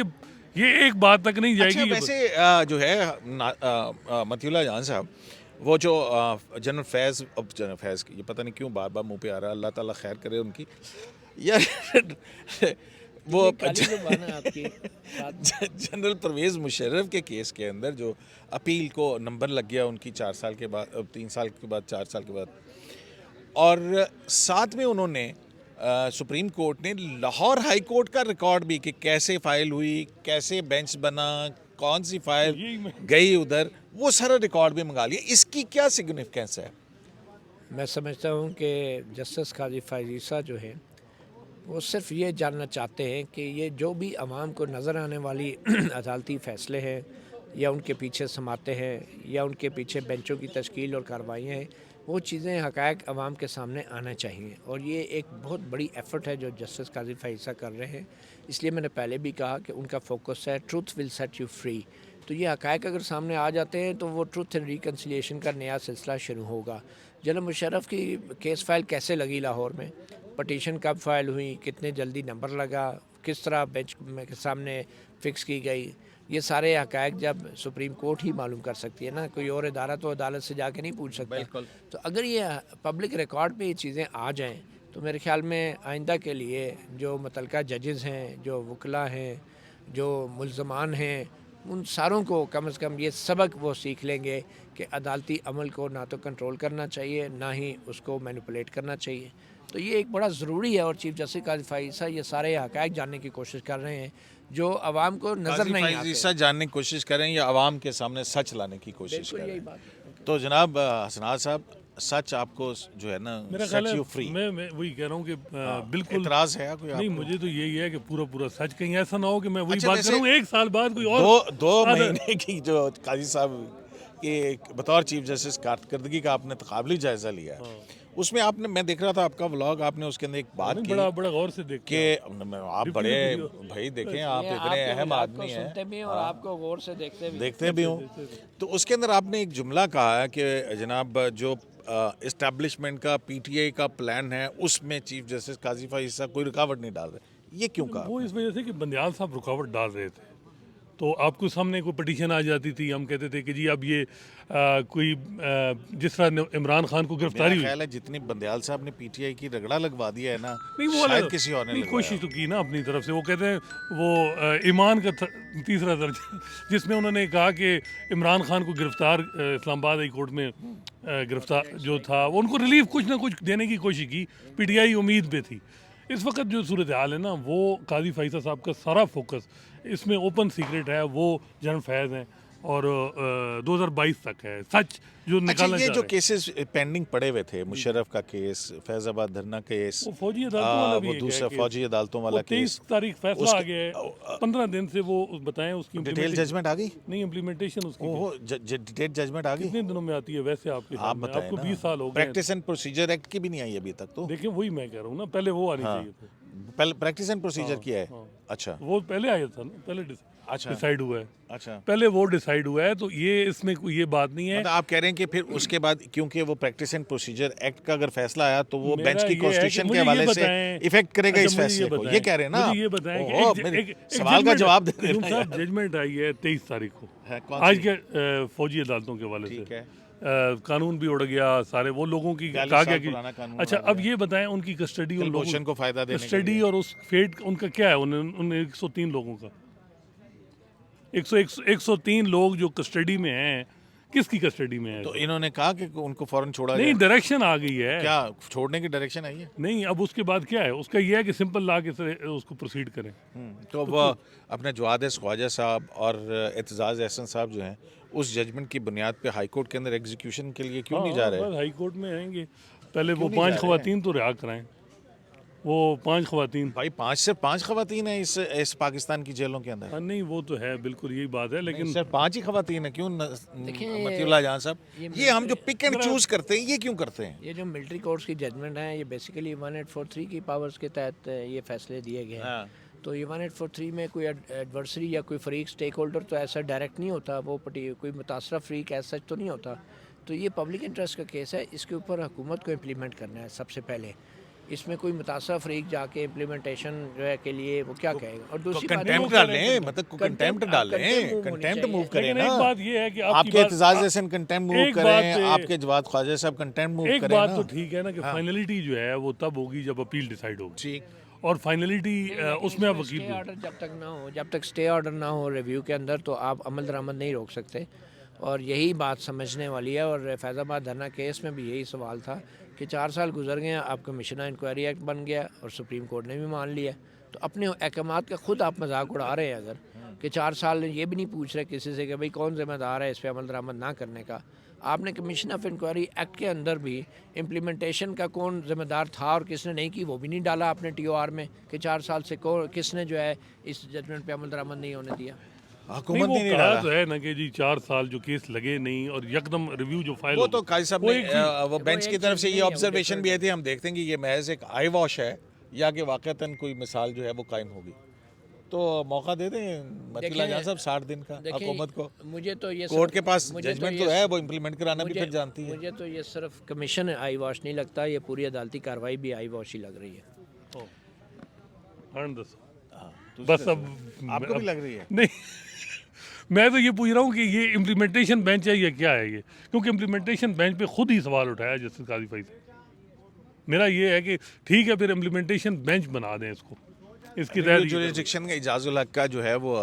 ये एक बात तक नहीं अच्छा, जाएगी। वैसे जो है मतियुल्लाह जान साहब, वो जो जनरल फैज़, अब जनरल फैज़ ये पता नहीं क्यों बार बार मुंह पे आ रहा है, अल्लाह ताला खैर करे उनकी यार वो काली ज़ुबान है आपकी। जनरल परवेज़ मुशर्रफ के केस के अंदर जो अपील को नंबर लग गया उनकी 4 साल के बाद, 3 साल के बाद, 4 साल के बाद, और साथ में उन्होंने सुप्रीम कोर्ट ने लाहौर हाई कोर्ट का रिकॉर्ड भी कि कैसे फाइल हुई, कैसे बेंच बना, कौन सी फाइल गई उधर, वो सारा रिकॉर्ड भी मंगा लिया। इसकी क्या सिग्निफिकेंस है? मैं समझता हूँ कि जस्टिस काजी फ़ायज़ जो है वो सिर्फ ये जानना चाहते हैं कि ये जो भी आवाम को नज़र आने वाली अदालती फ़ैसले हैं या उनके पीछे समाते हैं या उनके पीछे बेंचों की तश्कील और कार्रवाइयाँ हैं, वो चीज़ें हक़ाइक़ आवाम के सामने आना चाहिए। और ये एक बहुत बड़ी एफ़र्ट है जो जस्टिस काज़ी फ़ाइज़ा कर रहे हैं। इसलिए मैंने पहले भी कहा कि उनका फ़ोकस है truth will set you free. तो ये हक़ाइक़ अगर सामने आ जाते हैं तो वो ट्रुथ एंड रिकन्सिलिएशन का नया सिलसिला शुरू होगा। जनरल मुशर्रफ की केस फ़ाइल कैसे लगी लाहौर में, पटिशन कब फ़ाइल हुई, कितने जल्दी नंबर लगा, किस तरह बेंच के सामने फ़िक्स की गई, ये सारे हक़ाइक़ जब सुप्रीम कोर्ट ही मालूम कर सकती है ना, कोई और इदारा तो अदालत से जाके नहीं पूछ सकता। बिल्कुल। तो अगर ये पब्लिक रिकॉर्ड पे ये चीज़ें आ जाएं तो मेरे ख्याल में आइंदा के लिए जो मुतल्लिका जजेस हैं, जो वकला हैं, जो मुल्ज़मान हैं, उन सारों को कम से कम ये सबक वो सीख लेंगे कि अदालती अमल को ना तो कंट्रोल करना चाहिए, ना ही उसको मैनिपुलेट करना चाहिए। तो ये एक बड़ा ज़रूरी है और चीफ जस्टिस काज़ी फ़ाइज़ा ये सारे हक़ाइक़ जानने की कोशिश कर रहे हैं जो आवाम को नज़र काज़ी नहीं फ़ाइज़ आते। सच जानने की कोशिश करें या आवाम के सामने सच लाने की कोशिश बिल्कुल करें। यही बात है। तो जनाब हसनात साहब, सच आपको जो है ना मेरा ख्याल सेट है यू फ्री। मैं वही कह रहा हूँ कि बिल्कुल इतराज़ है कोई नहीं, आपको? मुझे तो यही है कि पूरा पूरा सच, कहीं ऐसा ना हो कि मैं वही अच्छा, बात वैसे करूँ 1 साल बाद कोई और दो आधा- महीने की जो काजी साहब के बतौर चीफ जस्टिस कारकर्दगी का आपने तकाबली जायजा लिया है, उसमें आपने, मैं देख रहा था आपका व्लॉग, आपने उसके अंदर एक बात नहीं, की बड़ा बड़ा गौर से देखते कि हैं आप डिप्टी बड़े वीडियो। भाई देखें, आप ये इतने आपके अहम वज़ात आदमी को हैं, सुनते भी हैं और आपको गौर से देखते भी हैं। देखते भी हूँ। तो उसके अंदर आपने एक जुमला कहा है कि जनाब जो इस्टेब्लिशमेंट का पीटीआई का प्लान है उसमें चीफ जस्टिस काजी फ़ाइज़ कोई रुकावट नहीं डाल रहे, ये क्यों कहा वो आपने? इस वजह से कि बंदयाल साहब रुकावट डाल रहे थे, तो आपको सामने कोई पटिशन आ जाती थी, हम कहते थे कि जी अब ये कोई जिस तरह इमरान खान को मेरा गिरफ्तारी हुई। ख्याल है जितनी बंदयाल साहब ने पीटीआई की रगड़ा लगवा दिया है ना, नहीं, वो शायद अलग किसी और ने नहीं, लगवाया कोशिश हो। तो की ना अपनी तरफ से। वो कहते हैं वो ईमान का तीसरा दर्जा जिसमें उन्होंने कहा कि इमरान खान को गिरफ्तार इस्लामाबाद हाई कोर्ट में गिरफ्तार जो था वो उनको रिलीफ कुछ ना कुछ देने की कोशिश की, पीटीआई उम्मीद पे थी। इस वक्त जो सूरत हाल है ना, वो काजी फ़ाइज़ा साहब का सारा फोकस इसमें ओपन सीक्रेट है, वो जनरल फैज़ हैं और 2022 तक है सच जो अच्छा, निकालना ये चाह जो रहे हैं। केसेस पेंडिंग पड़े हुए थे, मुशर्रफ का केस, फैजाबाद धरना केस, वो फौजी अदालतों वाला भी वो एक दूसरा है केस। फौजी अदालतों वो वाला 23 केस, तारीख फैसला आ उसके- गया है, 15 दिन से वो बताएं उसकी डिटेल implementation- जजमेंट आ गई? नहीं, इम्प्लीमेंटेशन उसकी ओहो, डिटेल जजमेंट आ गई? कितने दिनों में आती है वैसे आपके आप सामने? बताएं आपको ना। 20 साल हो गए हैं। प्रैक्टिस एंड प्रोसीजर एक्ट की भी नहीं आई अभी तक तो। देखिए वही मैं कह रहा हूँ ना, पहले वो आनी हाँ। चाहिए थी। पहले प्रैक्टिस एंड प्रोसीजर किया है। हाँ। अच्छा वो पहले आया था ना, पहले अच्छा। डिसाइड हुआ है, अच्छा, पहले वो डिसाइड हुआ है, तो ये इसमें कोई ये बात नहीं है। मतलब आप कह रहे हैं कि फिर उसके बाद क्योंकि वो प्रैक्टिस एंड प्रोसीजर एक्ट का अगर फैसला आया तो वो मेरा बेंच की ये है कि कॉन्स्टिट्यूशन के मुझे ये हवाले से बताएं- इफेक्ट करेगा अच्छा, इस मुझे फैसले को, बताएं- ये कह रहे हैं ना? मुझे ये बताएं कि ओहो, एक- मेरे एक- एक सवाल का judgment- जवाब दे यूनुस देना साहब, यार। जजमेंट आई है 23 तारीख को, है, कौन आज सी? के फौजी अदालतों के हवाले ठीक से। है। कानून भी उड़ गया, सारे वो लोगों की 40 कहा साल गया पुराना कि कानून अच्छा आ गया। अब ये बताएं उनकी कस्टडी उन कुलभूषण लोगों को फायदा देने के कस्टडी लिए। और उस फेट उनका क्या है, उन 103 लोगों का 103 लोग जो कस्टडी में हैं, किसकी कस्टडी में है? तो इन्होंने कहा कि उनको फौरन छोड़ा नहीं, जाए। डायरेक्शन आ गई है। क्या छोड़ने की डायरेक्शन आई है? नहीं, अब उसके बाद क्या है, उसका ये है कि सिंपल ला के उसको प्रोसीड करें। तो वो अपने जवाद ख्वाजा साहब और एतजाज़ एहसन साहब जो हैं उस जजमेंट की बुनियाद पे हाई कोर्ट के अंदर एग्जीक्यूशन के लिए क्यों नहीं जा रहे? बस हाई कोर्ट में आएंगे, पहले वो क्यों नहीं 5 जा रहे? खवातीन तो रिहा कराएं, वो 5 खवातीन। भाई सिर्फ पांच खवातीन हैं इस पाकिस्तान की जेलों के अंदर। हाँ, नहीं वो तो है, बिल्कुल यही बात है, लेकिन सिर्फ 5 ही खवातीन हैं, क्यों देखिए, मतीउल्लाह जान साहब, ये हम जो पिक एंड मेरा- चूज करते हैं ये क्यों करते हैं? ये जो मिलिट्री कोर्ट्स की जजमेंट है ये बेसिकली 1843 की पावर्स के तहत ये फैसले दिए गए हैं। हाँ। तो ये 1843 में कोई एडवर्सरी या कोई फरीक स्टेक होल्डर तो ऐसा डायरेक्ट नहीं होता, वो कोई मुतासरा फरीक ऐसा तो नहीं होता। तो ये पब्लिक इंटरेस्ट का केस है, इसके ऊपर हुकूमत को इम्प्लीमेंट करना है सबसे पहले। इसमें कोई मुतासरा फरीक जाके इम्प्लीमेंटेशन जो है के लिए वो क्या कहेगा। और दूसरी बात कंटेम्प्ट डालें, मतलब कंटेम्प्ट डालें, कंटेम्प्ट मूव करें लेकिन ना। एक बात ये है कि आपके एतजाज़ एहसन कंटेम्प्ट मूव एक करें, बात- आपके जवाद ख्वाजा साहब कंटेम्प्ट मूव एक करें बात ना। तो ठीक है ना कि फाइनलिटी जो है वो तब होगी जब अपील डिसाइड होगी, ठीक। और फाइनलिटी उसमें आप वकील स्टे भी- ऑर्डर जब तक ना हो, जब तक स्टे ऑर्डर ना हो रिव्यू के अंदर, तो आप अमल दरामद नहीं रोक सकते। और यही बात समझने वाली है। और फैज़ाबाद धरना केस में भी यही सवाल था कि 4 साल गुजर गए, अब कमिश्नर इंक्वायरी एक्ट बन गया और सुप्रीम कोर्ट ने भी मान लिया। तो अपने अहकामात का खुद आप मजाक उड़ा रहे हैं अगर कि 4 साल ये भी नहीं पूछ रहे किसी से कि भाई कौन ज़िम्मेदार है इस पर अमल दरामद ना करने का। आपने कमीशन ऑफ इंक्वायरी एक्ट के अंदर भी इम्प्लीमेंटेशन का कौन ज़िम्मेदार था और किसने नहीं की वो भी नहीं डाला आपने TOR में कि 4 साल से किसने जो है इस जजमेंट पे अमल दरामद नहीं होने दिया। हुकूमत वो ने नहीं कहा डाला। तो है ना कि जी 4 साल जो केस लगे नहीं और यकदम रिव्यू जो फाइल वो हो तो गई। काजी साहब वो ने एक चीज़- वो बेंच वो की एक तरफ चीज़ से नहीं ये है, वो ऑब्जर्वेशन भी आई different थी, हम देखते हैं कि ये महज एक आई वॉश है या कि वाकईतन कोई मिसाल जो है वो कायम होगी। तो मौका दे दें मतीला जान साहब 60 दिन का देखिए, हुकूमत को। मुझे तो ये कोर्ट के पास मुझे जजमेंट ये तो है, वो इम्प्लीमेंट कराना भी मुझे- फिर जानती है। मुझे तो ये सिर्फ कमीशन आई वॉश नहीं लगता, ये पूरी अदालती कार्रवाई भी आई वॉश ही लग रही है। हाँ, दस। हाँ, बस अब आपको भी लग रही है? नहीं मैं तो ये पूछ रहा हूँ कि ये इम्प्लीमेंटेशन बेंच है या क्या है ये, क्योंकि इम्प्लीमेंटेशन बेंच पे खुद ही सवाल उठाया जस्टिस काजी फैज से। मेरा ये है कि ठीक है फिर इम्प्लीमेंटेशन बेंच बना दें इसको, इसकी तहत जुरिस्डिक्शन का इजाजुल हक का जो है वो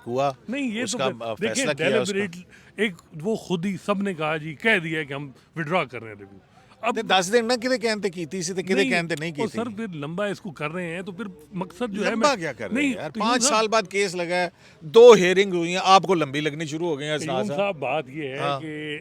हुआ, नहीं ये उसका तो फैसला देखिए किया उसका। डेलिबरेट एक वो खुद ही सब ने कहा जी कह दिया है कि हम विड्रॉ कर रहे हैं रिव्यू। अब ते दस दिन ना किदे कहते की थी ते किदे कहते नहीं की और थी। सर फिर लंबा इसको कर रहे हैं तो फिर मकसद जो है लंबा मैं क्या कर रहे नहीं हैं यार, तो यूं 5 साहब- साल बाद केस लगा है, 2 हेयरिंग हुई हैं, आपको लंबी लगनी शुरू हो गई है। यूं साहब बात ये है हाँ। कि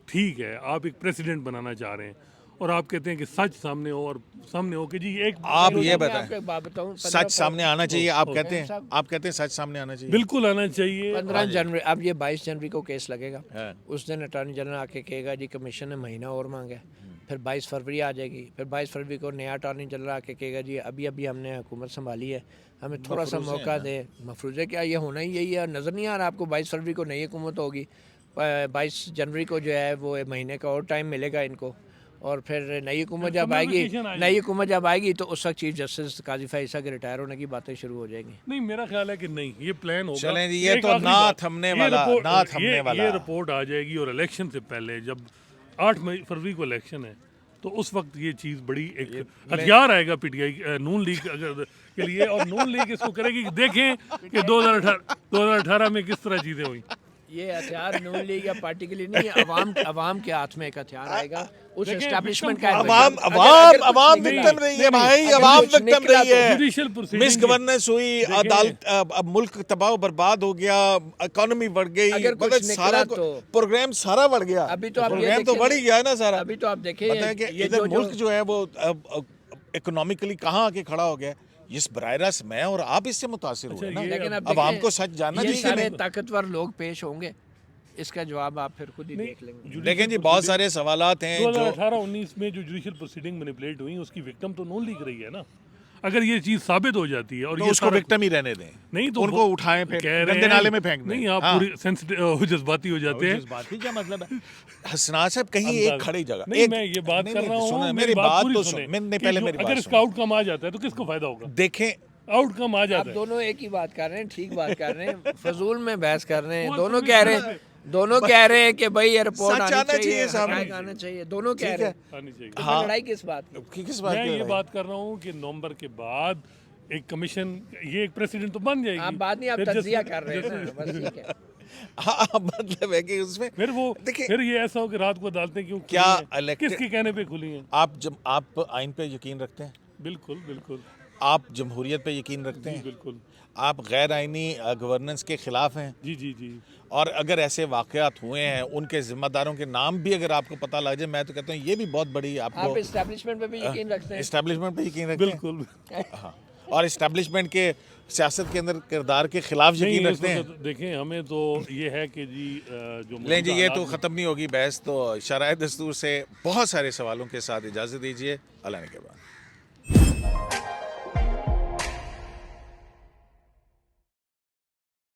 ठीक है आप एक प्रेसिडेंट बनाना चाह रहे हैं और आप कहते हैं कि सच सामने हो और सामने हो कि जी एक आप ये मैं बताएं, आपको एक बात बताऊं, सच सामने आना चाहिए। आप ओ, कहते हैं, साहब। आप कहते हैं सच सामने आना चाहिए। बिल्कुल आना चाहिए। 15 जनवरी, अब ये 22 जनवरी को केस लगेगा, हाँ। उस दिन अटॉर्नी जनरल आके कहेगा जी कमीशन ने महीना और मांगा है, फिर 22 फरवरी आ जाएगी, फिर 22 फरवरी को नया अटॉर्नी जनरल आके कहेगा जी अभी अभी हमने हुकूमत संभाली है, हमें थोड़ा सा मफरूज़े मौका हैं दे। मफरूज़े क्या, ये होना ही यही है, नज़र नहीं आ रहा आपको? 22 फरवरी को नई हुकूमत होगी, 22 जनवरी को जो है वो महीने का और टाइम मिलेगा इनको, और फिर नई हुकूमत जब Summer आएगी, vacation आ नई हुकूमत जब आएगी तो उस वक्त चीफ जस्टिस काजी फैसा के रिटायर होने की बातें शुरू हो जाएंगी। नहीं मेरा ख्याल है कि नहीं ये प्लान होगा। चलें जी, ये एक तो आखिरी ना बात, थमने ये वाला, रिपोर्ट- ना थमने वाला। ये रिपोर्ट आ जाएगी और इलेक्शन से पहले जब 8 फरवरी को इलेक्शन है तो उस वक्त ये चीज़ बड़ी एक हथियार आएगा PTI नून लीग अगर के लिए, और नून लीग इसको करेगी कि देखें कि 2018 में किस तरह चीज़ें हुई। ये हथियार नून लीग या पार्टी के लिए नहीं है, अवाम के हाथ में एक हथियार आएगा, उस देखिए, एस्टैब्लिशमेंट victim का अवाम अगर- अवाम अगर कुछ अवाम निकला- विक्टिम रही है नहीं, भाई, अगर अवाम कुछ विक्टिम निकला रही तो है। Judicial proceeding मिस गवर्नेंस हुई, देखिए- अदालत अब मुल्क तबाह बर्बाद हो गया, इकोनॉमी बढ़ गई, अगर कुछ मतलब सारा निकला तो- प्रोग्राम सारा बढ़ गया। अभी तो आप ये प्रोग्राम तो देखें बढ़ ही गया है ना सारा। अभी तो आप देखिए बताएं कि ये इधर जो मुल्क जो है वो इकोनॉमिकली कहाँ आके खड़ा हो गया। इस बराह रास्त मैं और आप इससे मुतासिर हुए ना। ये लेकिन अब अवाम देखें, को सच जानना ये चाहिए कि सारे नहीं। ताकतवर लोग पेश होंगे, इसका जवाब आप फिर खुद ही देख लेंगे। लेकिन जी बहुत सारे सवालात हैं जो 2018-19 में जो जुडिशियल प्रोसीडिंग मैनिपुलेट हुई उसकी विक्टिम तो नून लीग रही है ना। अगर ये चीज साबित हो जाती है और तो ये उसको सारा- विक्टिम ही रहने दें, नहीं तो उनको वो उठाएं फिर कह रहे गंदे हैं- नाले में फेंक दें। नहीं आप हाँ। पूरी सेंसिटिव जज्बाती हो जाते हैं। जज्बाती क्या मतलब है? हसनात साहब कहीं एक खड़ी जगह नहीं एक- मैं ये बात नहीं, कर नहीं, रहा सुनो, हूँ मेरी बात पूरी तो सुने सुन, मैंने कि पहले जो- मेरी अगर बात इसका आउटकम आ जाता है तो किसको फायदा होगा? देखें। आउटकम आ आप जाता है दोनों एक ही बात कर रहे हैं, ठीक बात कर रहे हैं, फजूल में बहस कर रहे हैं। वो दोनों तो कह रहे बिल्कुल हैं कि भाई ये रिपोर्ट सच आनी आना चाहिए, चाहिए सामने। हक़ाइक़ आना चाहिए, दोनों कह ठीक रहे है। हैं। आनी चाहिए। तो हाँ। फिर लड़ाई किस बात की? किस बात मैं की ये लड़ाई? बात कर रहा हूँ कि नवंबर के बाद एक कमीशन, ये एक प्रेसिडेंट तो बन जाएगी। आप बात नहीं, आप फिर तज्जिया जस्ट- कर रहे हैं, बस ठीक है। हाँ मतलब है कि उसमें फिर वो देखिए, फिर ये ऐसा हो कि रात को अदालतें क्यों खुली क्या हैं? elected- किसके कहने पे खुली हैं? आप आइन पे यकीन रखते हैं, बिल्कुल बिल्कुल आप जमहूरियत पे यकीन रखते जी हैं, बिल्कुल आप गैर आइनी गवर्नेंस के खिलाफ हैं, जी जी जी। और अगर ऐसे वाकयात हुए हैं उनके जिम्मेदारों के नाम भी अगर आपको पता लग जाए, मैं तो कहता हूँ ये भी बहुत बड़ी आप आपको एस्टैब्लिशमेंट पे भी यकीन रखते हैं? इस्टेब्लिशमेंट पे यकीन रखते हैं। बिल्कुल हाँ, और इस्टेब्लिशमेंट के सियासत के अंदर किरदार के खिलाफ नहीं यकीन इस रखते हैं। वक्त देखें हमें तो ये है कि जी जो लें जी, मौजूदा ये तो हालात में- ख़त्म नहीं होगी बहस, तो शराय दस्तूर से बहुत सारे सवालों के साथ इजाज़त दीजिए। अल्लाह ने के बाद।